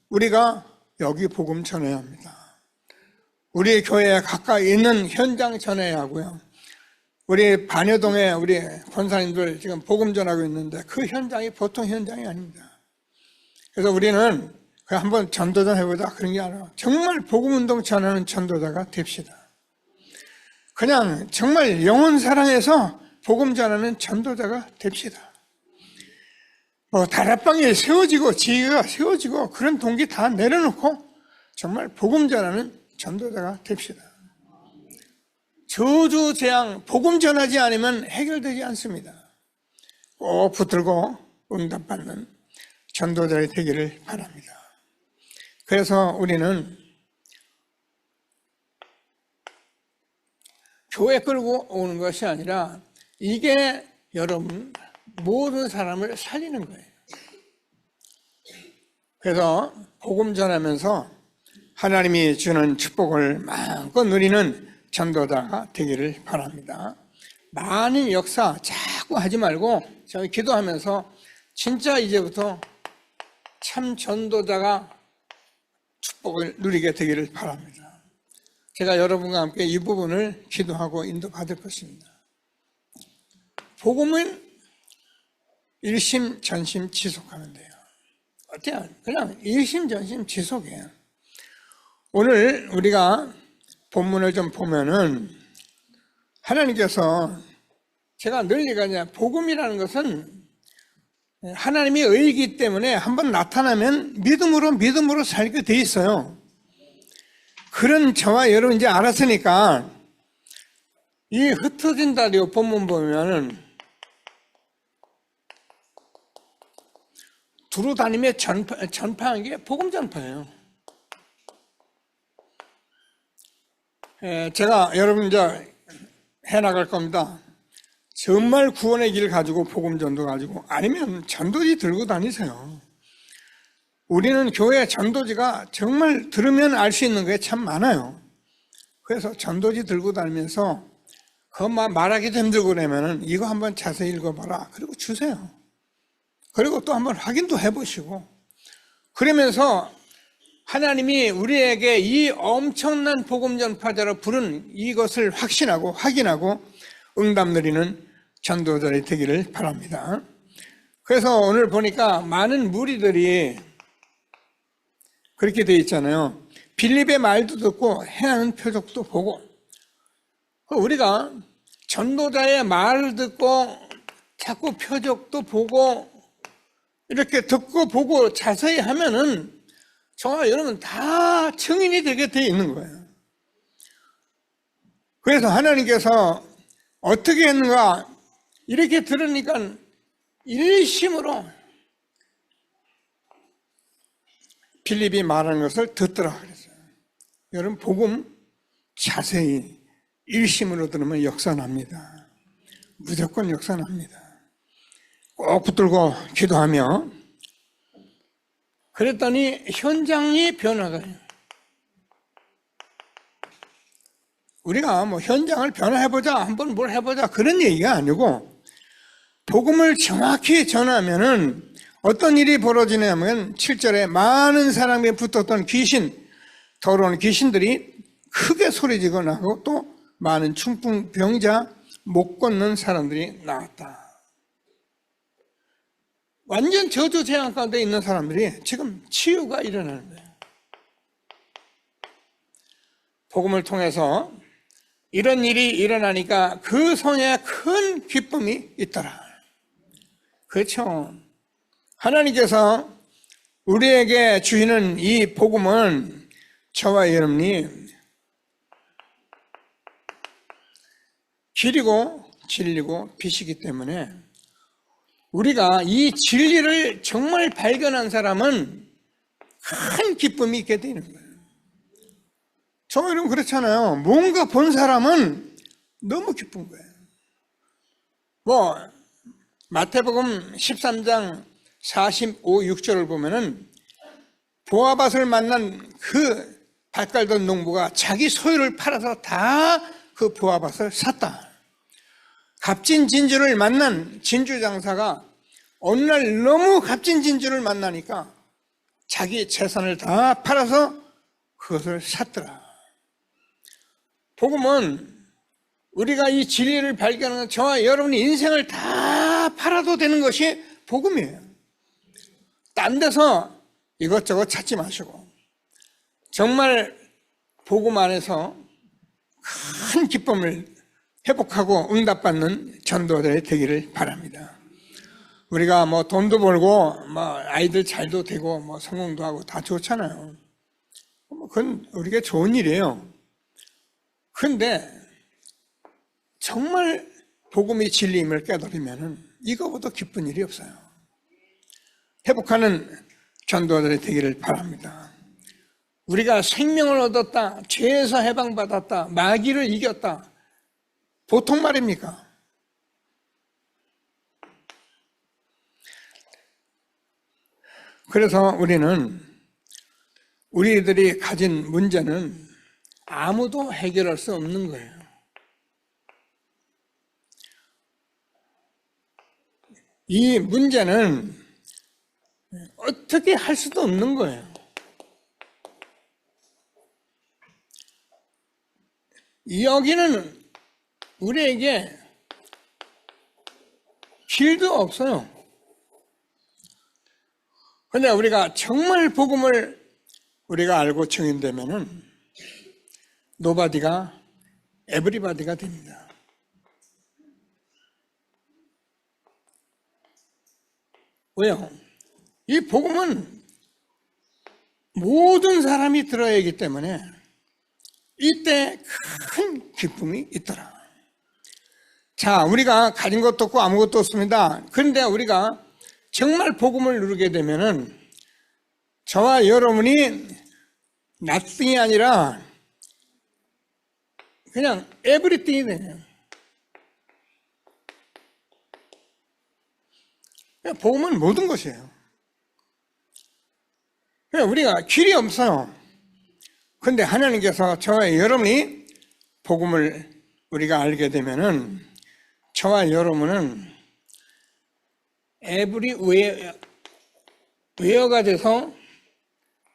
우리가 여기 복음 전해야 합니다. 우리 교회에 가까이 있는 현장 전해야 하고요. 우리 반여동에 우리 권사님들 지금 복음 전하고 있는데 그 현장이 보통 현장이 아닙니다. 그래서 우리는 그냥 한번 전도자 해보자 그런 게 아니라 정말 복음운동 전하는 전도자가 됩시다. 그냥 정말 영혼 사랑해서 복음 전하는 전도자가 됩시다. 뭐 다락방에 세워지고 지혜가 세워지고 그런 동기 다 내려놓고 정말 복음 전하는 전도자가 됩시다. 저주 재앙, 복음 전하지 않으면 해결되지 않습니다. 꼭 붙들고 응답받는 전도자의 되기를 바랍니다. 그래서 우리는 교회 끌고 오는 것이 아니라 이게 여러분 모든 사람을 살리는 거예요. 그래서 복음 전하면서 하나님이 주는 축복을 마음껏 누리는 전도자가 되기를 바랍니다. 많은 역사 자꾸 하지 말고 저희 기도하면서 진짜 이제부터 참 전도자가 축복을 누리게 되기를 바랍니다. 제가 여러분과 함께 이 부분을 기도하고 인도받을 것입니다. 복음은 일심전심 지속하면 돼요. 어때요? 그냥 일심전심 지속이에요. 오늘 우리가 본문을 좀 보면은 하나님께서, 제가 늘 얘기하냐, 복음이라는 것은 하나님의 의이기 때문에 한번 나타나면 믿음으로 살게 돼 있어요. 그런 저와 여러분 이제 알았으니까 이 흩어진 다리요 본문 보면은 두루 다니며 전파하는 게 복음 전파예요. 제가 여러분 이제 해나갈 겁니다. 정말 구원의 길 가지고 복음 전도 가지고, 아니면 전도지 들고 다니세요. 우리는 교회 전도지가 정말 들으면 알 수 있는 게 참 많아요. 그래서 전도지 들고 다니면서 그것만 말하기도 힘들고 그러면은 이거 한번 자세히 읽어봐라. 그리고 주세요. 그리고 또 한번 확인도 해보시고, 그러면서 하나님이 우리에게 이 엄청난 복음 전파자로 부른 이것을 확신하고 확인하고 응답 누리는 전도자들이 되기를 바랍니다. 그래서 오늘 보니까 많은 무리들이 그렇게 되어 있잖아요. 빌립의 말도 듣고 행하는 표적도 보고, 우리가 전도자의 말을 듣고 자꾸 표적도 보고 이렇게 듣고 보고 자세히 하면은 저와 여러분 다 증인이 되게 돼 있는 거예요. 그래서 하나님께서 어떻게 했는가, 이렇게 들으니까 일심으로 빌립이 말하는 것을 듣더라 그랬어요. 여러분 복음 자세히 일심으로 들으면 역사납니다. 무조건 역사납니다. 꼭 붙들고 기도하며 그랬더니 현장이 변화가요. 우리가 뭐 현장을 변화해보자, 한번 뭘 해보자 그런 얘기가 아니고 복음을 정확히 전하면은 어떤 일이 벌어지냐면 7절에 많은 사람이 붙었던 귀신, 더러운 귀신들이 크게 소리지고 나고 또 많은 중풍병자, 못 걷는 사람들이 나왔다. 완전 저주 재앙 가운데 있는 사람들이 지금 치유가 일어나는 거예요. 복음을 통해서 이런 일이 일어나니까 그 손에 큰 기쁨이 있더라. 그렇죠. 하나님께서 우리에게 주시는 이 복음은 저와 여러분이 길이고 진리고 빛이기 때문에 우리가 이 진리를 정말 발견한 사람은 큰 기쁨이 있게 되는 거예요. 저와 여러분 그렇잖아요. 뭔가 본 사람은 너무 기쁜 거예요. 마태복음 13장 45, 6절을 보면은 보아밭을 만난 그 밭 갈던 농부가 자기 소유를 팔아서 다 그 보아밭을 샀다. 값진 진주를 만난 진주 장사가 어느 날 너무 값진 진주를 만나니까 자기 재산을 다 팔아서 그것을 샀더라. 복음은 우리가 이 진리를 발견하는 저와 여러분이 인생을 다 팔아도 되는 것이 복음이에요. 딴 데서 이것저것 찾지 마시고 정말 복음 안에서 큰 기쁨을 회복하고 응답받는 전도자들이 되기를 바랍니다. 우리가 돈도 벌고 아이들 잘도 되고 성공도 하고 다 좋잖아요. 그건 우리가 좋은 일이에요. 그런데 정말 복음이 진리임을 깨달으면 이거보다 기쁜 일이 없어요. 회복하는 전도자들이 되기를 바랍니다. 우리가 생명을 얻었다, 죄에서 해방받았다, 마귀를 이겼다. 보통 말입니까? 그래서 우리들이 가진 문제는 아무도 해결할 수 없는 거예요. 이 문제는 어떻게 할 수도 없는 거예요. 여기는 우리에게 길도 없어요. 그런데 우리가 정말 복음을 우리가 알고 증인되면은 노바디가 에브리바디가 됩니다. 왜요? 이 복음은 모든 사람이 들어야 하기 때문에 이때 큰 기쁨이 있더라. 자, 우리가 가진 것도 없고 아무것도 없습니다. 그런데 우리가 정말 복음을 누르게 되면은 저와 여러분이 nothing이 아니라 그냥 everything이 되네요. 복음은 모든 것이에요. 우리가 길이 없어요. 그런데 하나님께서 저와 여러분이 복음을 우리가 알게 되면은 저와 여러분은 웨어가 돼서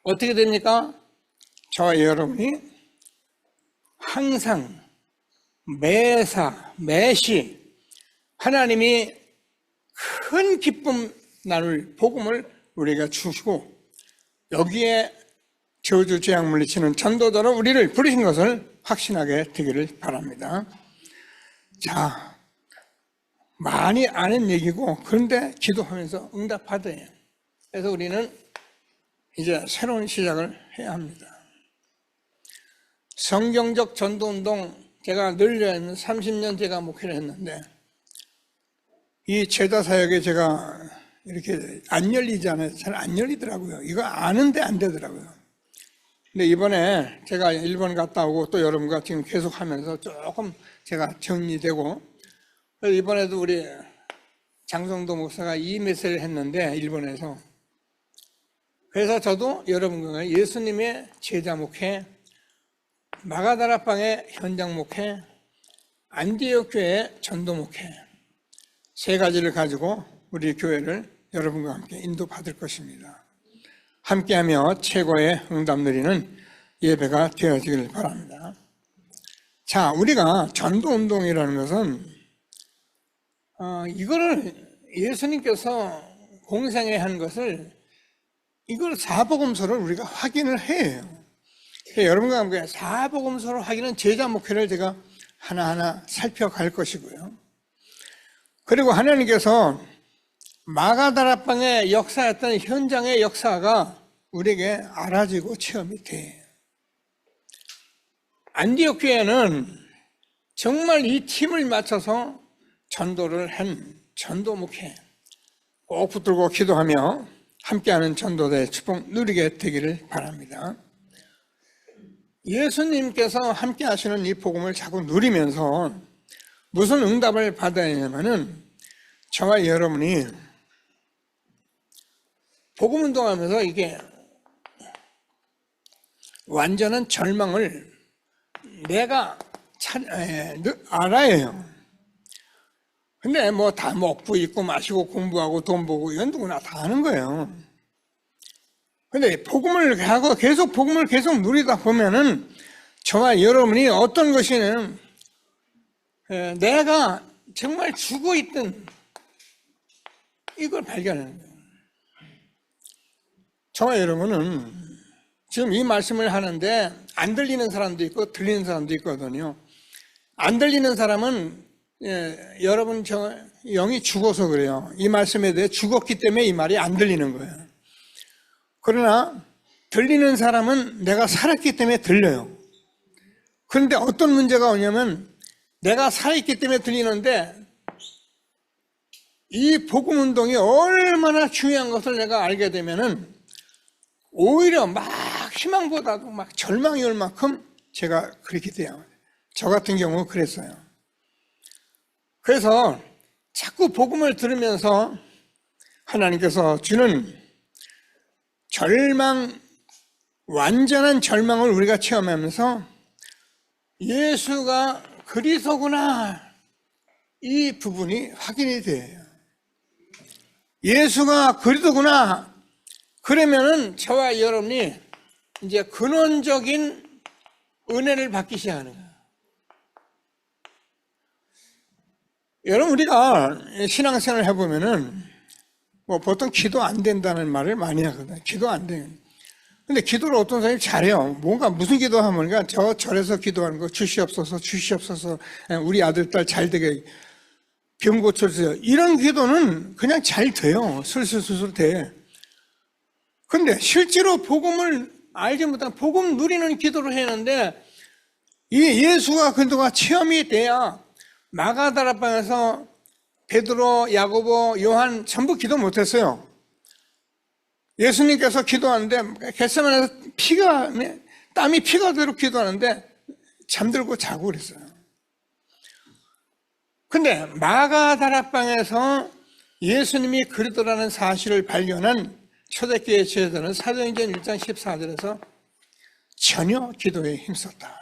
어떻게 됩니까? 저와 여러분이 항상 매사 매시 하나님이 큰 기쁨 나눌 복음을 우리가 주시고 여기에 저주 재앙 물리치는 전도자로 우리를 부르신 것을 확신하게 되기를 바랍니다. 자, 많이 아는 얘기고 그런데 기도하면서 응답하대요. 그래서 우리는 이제 새로운 시작을 해야 합니다. 성경적 전도운동 제가 늘려면 30년 제가 목회를 했는데 이 제자 사역에 제가 이렇게 안 열리잖아요. 잘 안 열리더라고요. 이거 아는데 안 되더라고요. 근데 이번에 제가 일본 갔다 오고 또 여러분과 지금 계속 하면서 조금 제가 정리되고, 이번에도 우리 장성도 목사가 이 메시지를 했는데, 일본에서. 그래서 저도 여러분과 예수님의 제자 목회, 마가다라방의 현장 목회, 안디옥 교회 전도 목회, 세 가지를 가지고 우리 교회를 여러분과 함께 인도받을 것입니다. 함께하며 최고의 응답 누리는 예배가 되어지길 바랍니다. 자, 우리가 전도운동이라는 것은 이거를 예수님께서 공생애 한 것을, 이걸 사복음서를 우리가 확인을 해요. 여러분과 함께 사복음서를 확인한 제자 목회를 제가 하나하나 살펴갈 것이고요. 그리고 하나님께서 마가다라방의 역사였던 현장의 역사가 우리에게 알아지고 체험이 돼요. 안디옥 교회는 정말 이 팀을 맞춰서 전도를 한 전도 목회, 꼭 붙들고 기도하며 함께하는 전도대의 축복 누리게 되기를 바랍니다. 예수님께서 함께 하시는 이 복음을 자꾸 누리면서 무슨 응답을 받아야 하냐면은, 저와 여러분이 복음 운동하면서 이게 완전한 절망을 내가 알아야 해요. 근데 뭐 다 먹고 입고 마시고 공부하고 돈 벌고 이건 누구나 다 하는 거예요. 근데 복음을 하고 계속 복음을 계속 누리다 보면은 저와 여러분이 어떤 것이는 내가 정말 죽어 있던 이걸 발견하는 거예요. 저와 여러분은 지금 이 말씀을 하는데 안 들리는 사람도 있고 들리는 사람도 있거든요. 안 들리는 사람은 여러분 저 영이 죽어서 그래요. 이 말씀에 대해 죽었기 때문에 이 말이 안 들리는 거예요. 그러나 들리는 사람은 내가 살았기 때문에 들려요. 그런데 어떤 문제가 오냐면, 내가 살아있기 때문에 들리는데 이 복음 운동이 얼마나 중요한 것을 내가 알게 되면은 오히려 막 희망보다도 막 절망이 올 만큼 제가 그렇게 돼요. 저 같은 경우 그랬어요. 그래서 자꾸 복음을 들으면서 하나님께서 주는 절망, 완전한 절망을 우리가 체험하면서 예수가 그리스도구나, 이 부분이 확인이 돼요. 예수가 그리스도구나, 그러면은 저와 여러분이 이제 근원적인 은혜를 받기 시작하는 거예요. 여러분, 우리가 신앙생활을 해보면은 뭐 보통 기도 안 된다는 말을 많이 하거든요. 기도 안 돼요. 근데 기도를 어떤 사람이 잘해요. 뭔가 무슨 기도하면, 그러니까 저 절에서 기도하는 거, 주시옵소서, 주시옵소서, 우리 아들, 딸 잘 되게, 병 고쳐주세요. 이런 기도는 그냥 잘 돼요. 술술술술 돼. 근데 실제로 복음을 알지 못한, 복음 누리는 기도를 했는데, 이 예수가 그리스도가 체험이 돼야, 마가다라방에서 베드로, 야고보, 요한 전부 기도 못했어요. 예수님께서 기도하는데 겟세마네에서 땀이 피가 되도록 기도하는데 잠들고 자고 그랬어요. 근데 마가다락방에서 예수님이 그리스도라는 사실을 발견한 초대교회 지도자는 사도행전 1장 14절에서 전혀 기도에 힘썼다.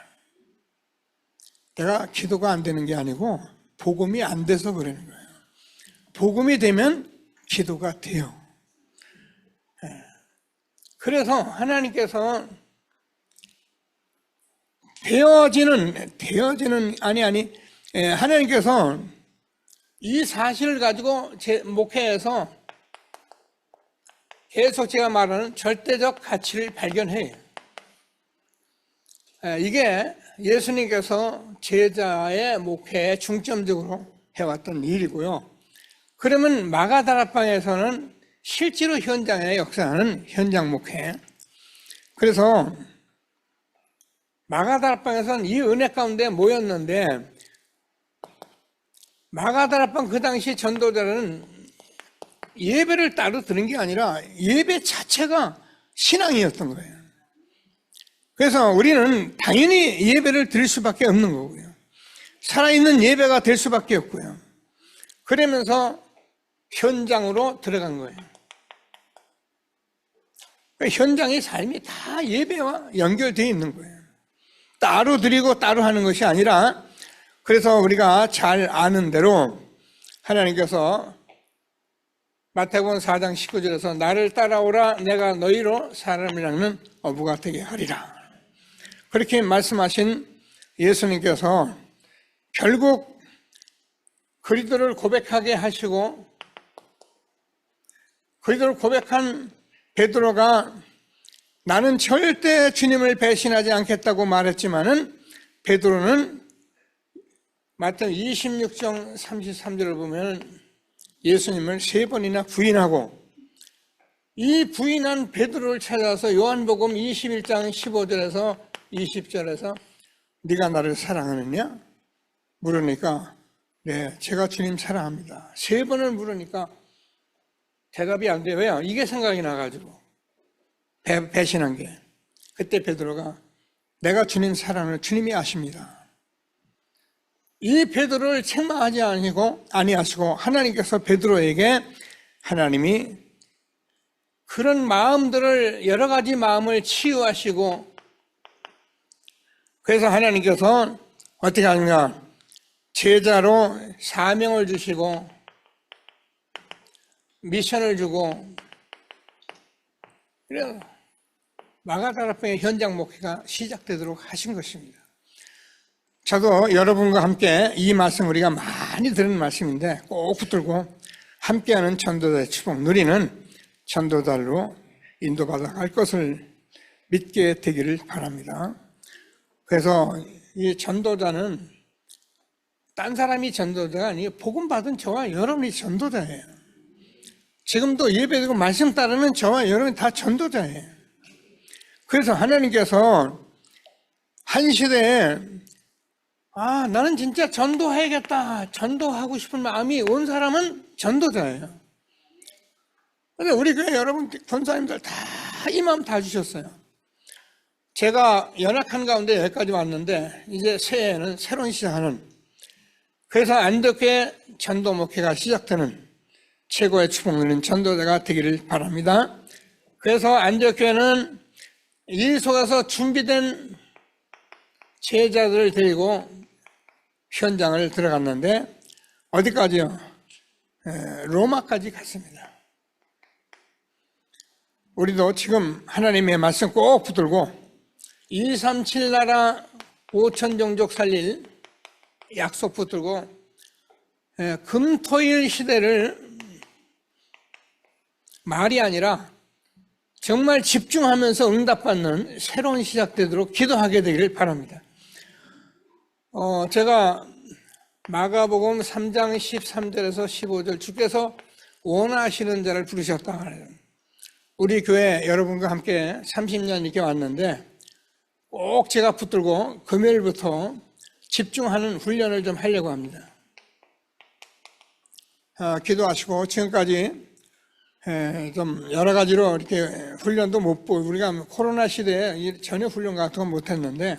내가 기도가 안 되는 게 아니고 복음이 안 돼서 그러는 거예요. 복음이 되면 기도가 돼요. 그래서 하나님께서 하나님께서 이 사실을 가지고 제 목회에서 계속 제가 말하는 절대적 가치를 발견해요. 이게 예수님께서 제자의 목회에 중점적으로 해왔던 일이고요. 그러면 마가다락방에서는 실제로 현장에 역사하는 현장 목회. 그래서 마가다락방에서는 이 은혜 가운데 모였는데, 마가다락방 그 당시 전도자는 예배를 따로 드는 게 아니라 예배 자체가 신앙이었던 거예요. 그래서 우리는 당연히 예배를 드릴 수밖에 없는 거고요. 살아있는 예배가 될 수밖에 없고요. 그러면서 현장으로 들어간 거예요. 현장의 삶이 다 예배와 연결되어 있는 거예요. 따로 드리고 따로 하는 것이 아니라, 그래서 우리가 잘 아는 대로 하나님께서 마태복음 4장 19절에서 나를 따라오라 내가 너희로 사람을 낚는 어부가 되게 하리라, 그렇게 말씀하신 예수님께서 결국 그리스도를 고백하게 하시고, 그리스도를 고백한 베드로가 나는 절대 주님을 배신하지 않겠다고 말했지만은, 베드로는 마태복음 26장 33절을 보면 예수님을 3번이나 부인하고, 이 부인한 베드로를 찾아서 요한복음 21장 15절에서 20절에서 네가 나를 사랑하느냐 물으니까 네, 제가 주님 사랑합니다. 3번을 물으니까 대답이 안 돼요. 왜요? 이게 생각이 나가지고 배신한 게. 그때 베드로가 내가 주님 사랑을 주님이 아십니다. 이 베드로를 책망하지 아니하시고 하나님께서 베드로에게, 하나님이 그런 마음들을, 여러 가지 마음을 치유하시고, 그래서 하나님께서 어떻게 하느냐, 제자로 사명을 주시고 미션을 주고, 그래서 마가다라방의 현장 목회가 시작되도록 하신 것입니다. 저도 여러분과 함께 이 말씀, 우리가 많이 들은 말씀인데 꼭 붙들고 함께하는 전도자의 축복 누리는 전도자로 인도받아 갈 것을 믿게 되기를 바랍니다. 그래서 이 전도자는 딴 사람이 전도자가 아니에요. 복음 받은 저와 여러분이 전도자예요. 지금도 예배드리고 말씀 따르는 저와 여러분이 다 전도자예요. 그래서 하나님께서 한 시대에 나는 진짜 전도해야겠다, 전도하고 싶은 마음이 온 사람은 전도자예요. 근데 우리 교회 여러분 권사님들 다 이 마음 다 주셨어요. 제가 연약한 가운데 여기까지 왔는데 이제 새해에는 새로운 시작하는, 그래서 안덕회 전도 목회가 시작되는 최고의 축복 누리는 전도자가 되기를 바랍니다. 그래서 안덕회는 이 속에서 준비된 제자들을 데리고 현장을 들어갔는데 어디까지요? 로마까지 갔습니다. 우리도 지금 하나님의 말씀 꼭 붙들고 237 나라 5천 종족 살릴 약속 붙들고 금토일 시대를 말이 아니라 정말 집중하면서 응답받는 새로운 시작되도록 기도하게 되기를 바랍니다. 제가 마가복음 3장 13절에서 15절 주께서 원하시는 자를 부르셨다 그래요. 우리 교회 여러분과 함께 30년 이렇게 왔는데 꼭 제가 붙들고 금요일부터 집중하는 훈련을 좀 하려고 합니다. 기도하시고, 지금까지 좀 여러 가지로 이렇게 훈련도 못 보고, 우리가 코로나 시대에 전혀 훈련 같은 건 못 했는데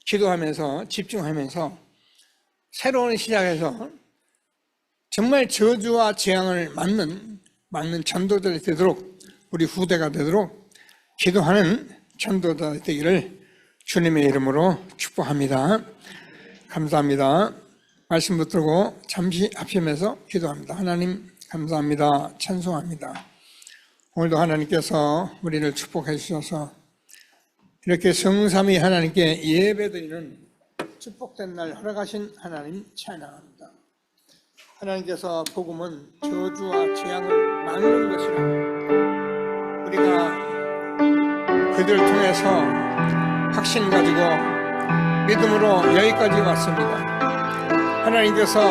기도하면서 집중하면서 새로운 시작에서 정말 저주와 재앙을 막는 전도자들이 되도록, 우리 후대가 되도록 기도하는 전도자 되기를 주님의 이름으로 축복합니다. 감사합니다. 말씀 붙들고 잠시 합심해서 기도합니다. 하나님 감사합니다. 찬송합니다. 오늘도 하나님께서 우리를 축복해 주셔서 이렇게 성삼위 하나님께 예배드리는 축복된 날 허락하신 하나님 찬양합니다. 하나님께서 복음은 저주와 재앙을 막는 것이라, 우리가 그들을 통해서 확신 가지고 믿음으로 여기까지 왔습니다. 하나님께서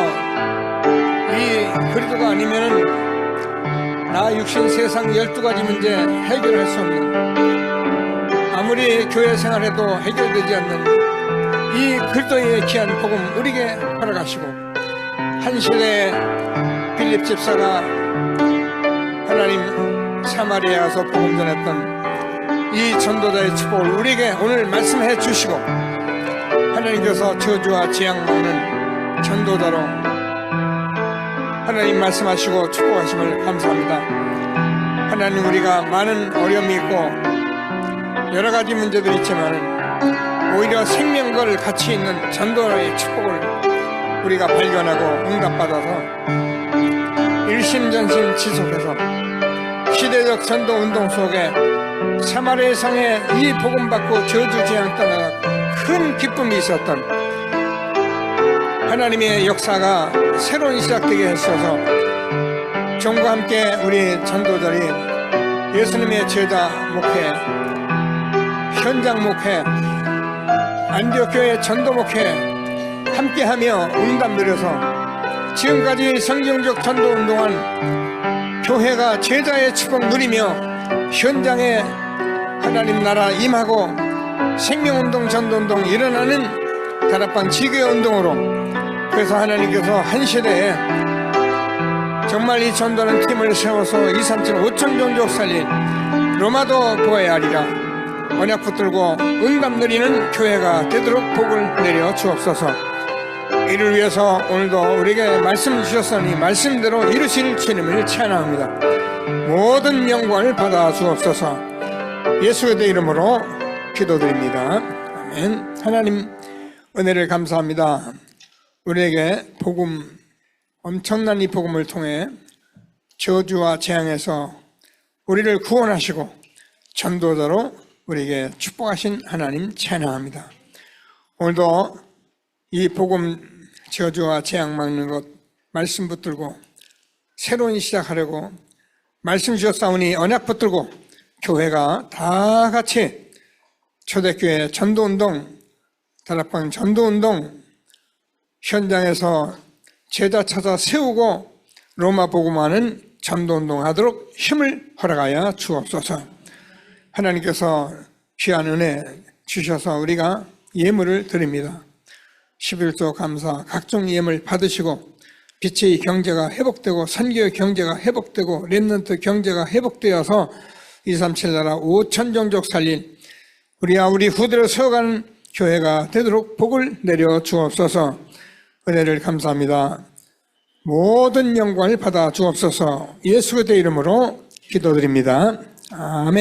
이 그리스도가 아니면 나 육신 세상 12가지 문제 해결할 수 없는, 아무리 교회 생활해도 해결되지 않는 이 그리스도의 귀한 복음 우리에게 허락하시고, 한 시대에 빌립 집사가 하나님 사마리아에서 복음 전했던 이 전도자의 축복을 우리에게 오늘 말씀해 주시고 하나님께서 저주와 재앙 먹는 전도자로 하나님 말씀하시고 축복하심을 감사합니다. 하나님, 우리가 많은 어려움이 있고 여러 가지 문제들이 있지만 오히려 생명과를 같이 있는 전도자의 축복을 우리가 발견하고 응답받아서 일심전심 지속해서 시대적 전도 운동 속에 사마리아 성에 이 복음 받고 저주 재앙 떠나 큰 기쁨이 있었던 하나님의 역사가 새로운 시작되게 했어서 종과 함께 우리 전도자들이 예수님의 제자 목회, 현장 목회, 안디옥교회 전도 목회 함께하며 응답 누려서 지금까지 성경적 전도 운동한 교회가 제자의 축복 누리며 현장에 하나님 나라 임하고 생명운동, 전도운동 일어나는 다락방 지교회 운동으로, 그래서 하나님께서 한 시대에 정말 이 전도하는 팀을 세워서 2, 3, 7, 5천 종족 살린 로마도 보아야 하리라 언약 붙들고 응답 누리는 교회가 되도록 복을 내려 주옵소서. 이를 위해서 오늘도 우리에게 말씀 주셨으니 말씀대로 이루실 주님을 찬양합니다. 모든 영광을 받아 주옵소서. 예수의 이름으로 기도드립니다. 아멘. 하나님 은혜를 감사합니다. 우리에게 복음, 엄청난 이 복음을 통해 저주와 재앙에서 우리를 구원하시고 전도자로 우리에게 축복하신 하나님 찬양합니다. 오늘도 이 복음 저주와 재앙 막는 것 말씀 붙들고 새로운 시작하려고 말씀 주셨사오니 언약 붙들고 교회가 다 같이 초대교회 전도운동, 다락방 전도운동 현장에서 제자 찾아 세우고 로마 복음하는 전도운동 하도록 힘을 허락하여 주옵소서. 하나님께서 귀한 은혜 주셔서 우리가 예물을 드립니다. 11조 감사, 각종 예물 받으시고 빛의 경제가 회복되고 선교의 경제가 회복되고 렘넌트 경제가 회복되어서 237 나라 5천 종족 살린 우리와 우리 후대로 세워가는 교회가 되도록 복을 내려 주옵소서. 은혜를 감사합니다. 모든 영광을 받아 주옵소서. 예수의 이름으로 기도드립니다. 아멘.